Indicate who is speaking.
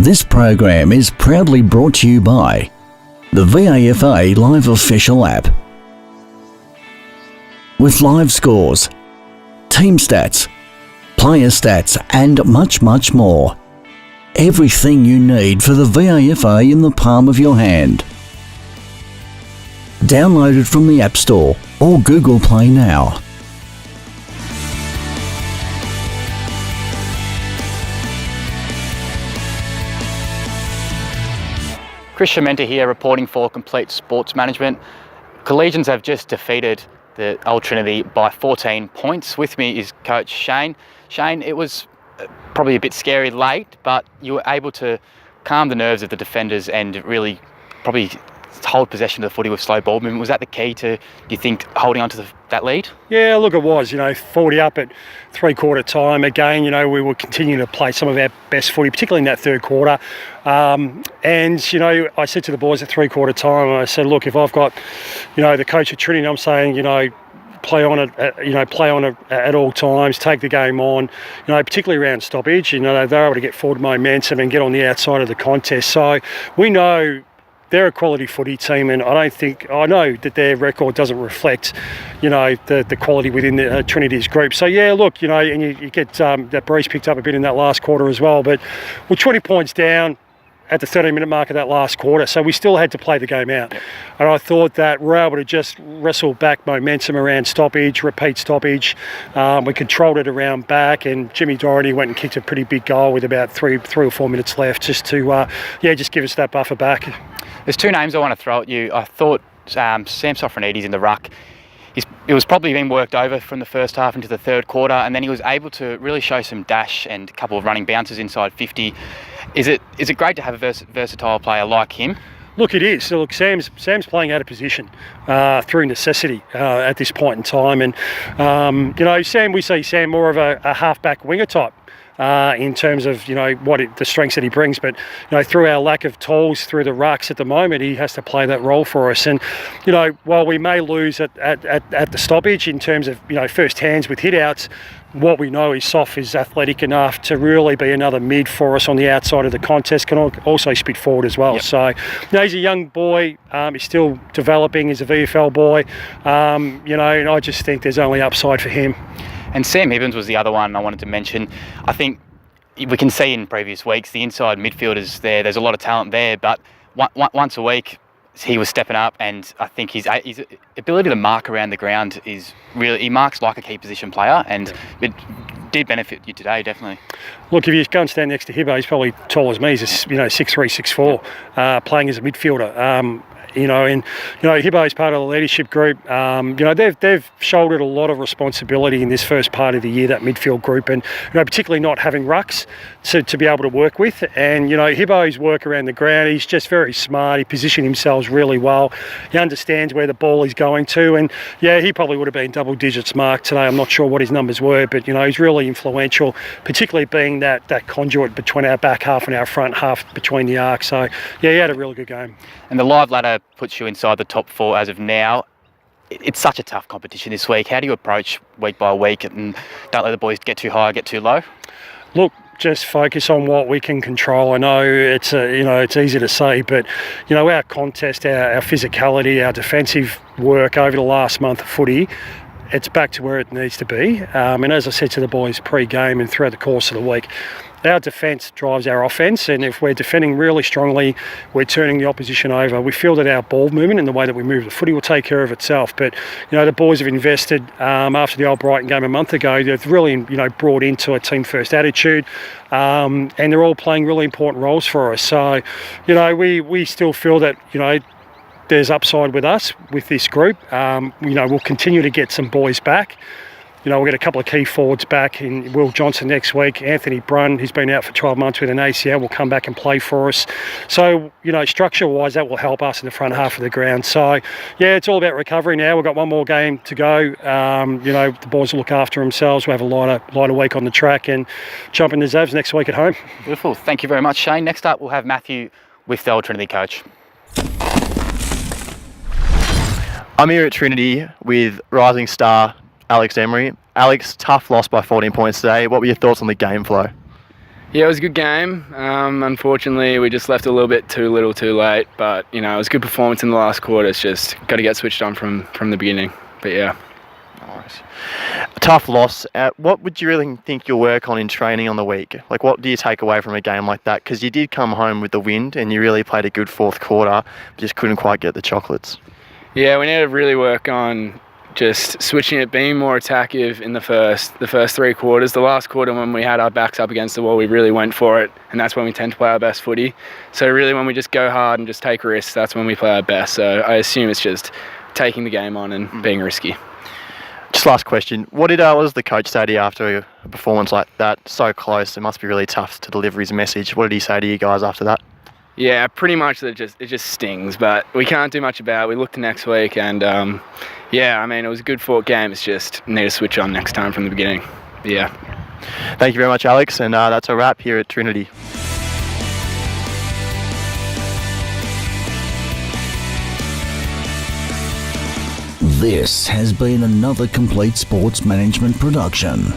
Speaker 1: This program is proudly brought to you by the VAFA Live Official app. With live scores, team stats, player stats and much more. Everything you need for the VAFA in the palm of your hand. Download it from the App Store or Google Play now.
Speaker 2: Chris Shamenta here, reporting for Complete Sports Management. Collegians have just defeated the Old Trinity by 14 points. With me is Coach Shane. Shane, it was probably a bit scary late, but you were able to calm the nerves of the defenders and really probably hold possession of the footy with slow ball movement. Was that the key to, do you think, holding on to that lead?
Speaker 3: Yeah, look, it was, 40 up at three-quarter time. Again, we were continuing to play some of our best footy, particularly in that third quarter. And I said to the boys at three-quarter time, I said, look, if I've got, the coach at Trinity, I'm saying, play on it at all times, take the game on, particularly around stoppage. They're able to get forward momentum and get on the outside of the contest. So we know they're a quality footy team, and I know that their record doesn't reflect, the quality within the Trinity's group. So yeah, look, and you get that breeze picked up a bit in that last quarter as well. But we're 20 points down at the 13-minute mark of that last quarter, so we still had to play the game out. Yep. And I thought that we're able to just wrestle back momentum around stoppage, repeat stoppage. We controlled it around back, and Jimmy Doherty went and kicked a pretty big goal with about three or 4 minutes left, just to just give us that buffer back.
Speaker 2: There's two names I want to throw at you. I thought Sam Sofronides in the ruck. It was probably being worked over from the first half into the third quarter, and then he was able to really show some dash and a couple of running bounces inside 50. Is it great to have a versatile player like him?
Speaker 3: Look, it is. So look, Sam's playing out of position through necessity at this point in time, and we see Sam more of a half-back winger type. In terms of the strengths that he brings, but through our lack of tools through the rucks at the moment, he has to play that role for us. And while we may lose at the stoppage in terms of first hands with hit outs, what we know is Sof is athletic enough to really be another mid for us on the outside of the contest, can also spit forward as well. Yep. So he's a young boy, he's still developing, he's a VFL boy, and I just think there's only upside for him.
Speaker 2: And Sam Hibbins was the other one I wanted to mention. I think we can see in previous weeks the inside midfielders there. There's a lot of talent there, but once a week he was stepping up, and I think his ability to mark around the ground is really, he marks like a key position player, and it did benefit you today, definitely.
Speaker 3: Look, if you go and stand next to Hibbo, he's probably tall as me. He's 6'3", 6'4", playing as a midfielder. Hibbo is part of the leadership group. They've shouldered a lot of responsibility in this first part of the year, that midfield group, and particularly not having rucks to be able to work with. And Hibbo's work around the ground, he's just very smart. He positioned himself really well. He understands where the ball is going to, and he probably would have been double digits marked today. I'm not sure what his numbers were, but he's really influential, particularly being that conduit between our back half and our front half between the arc. So he had a really good game.
Speaker 2: And the live ladder puts you inside the top 4 as of now. It's such a tough competition this week. How do you approach week by week and don't let the boys get too high, get too low?
Speaker 3: Look, just focus on what we can control. I know it's easy to say, but our contest, our physicality, our defensive work over the last month of footy, it's back to where it needs to be. And as I said to the boys pre-game and throughout the course of the week, our defence drives our offence, and if we're defending really strongly, we're turning the opposition over. We feel that our ball movement and the way that we move the footy will take care of itself. But the boys have invested after the old Brighton game a month ago. They've really brought into a team first attitude, and they're all playing really important roles for us. So we still feel that there's upside with us with this group. We'll continue to get some boys back. We'll get a couple of key forwards back in Will Johnson next week. Anthony Brunn, who's been out for 12 months with an ACL, will come back and play for us. So, structure-wise, that will help us in the front half of the ground. So, it's all about recovery now. We've got one more game to go. The boys will look after themselves. We'll have a lighter week on the track and jump in the Zavs next week at home.
Speaker 2: Beautiful. Thank you very much, Shane. Next up, we'll have Matthew with the Old Trinity coach.
Speaker 4: I'm here at Trinity with rising star Alex Emery. Alex, tough loss by 14 points today. What were your thoughts on the game flow?
Speaker 5: Yeah, it was a good game. Unfortunately, we just left a little bit too little too late, but it was a good performance in the last quarter. It's just got to get switched on from the beginning. But yeah.
Speaker 4: Nice. A tough loss. What would you really think you'll work on in training on the week? Like, what do you take away from a game like that? Because you did come home with the wind and you really played a good fourth quarter, but just couldn't quite get the chocolates.
Speaker 5: Yeah, we need to really work on just switching it, being more attackive in the first 3 quarters. The last quarter, when we had our backs up against the wall, we really went for it, and that's when we tend to play our best footy. So really, when we just go hard and just take risks, that's when we play our best. So I assume it's just taking the game on and being risky.
Speaker 4: Just last question. What was the coach say to you after a performance like that? So close, it must be really tough to deliver his message. What did he say to you guys after that?
Speaker 5: Yeah, pretty much that it just stings, but we can't do much about it. We look to next week, and it was a good fought game. It's just need to switch on next time from the beginning. Yeah.
Speaker 4: Thank you very much, Alex, and that's a wrap here at Trinity.
Speaker 1: This has been another Complete Sports Management production.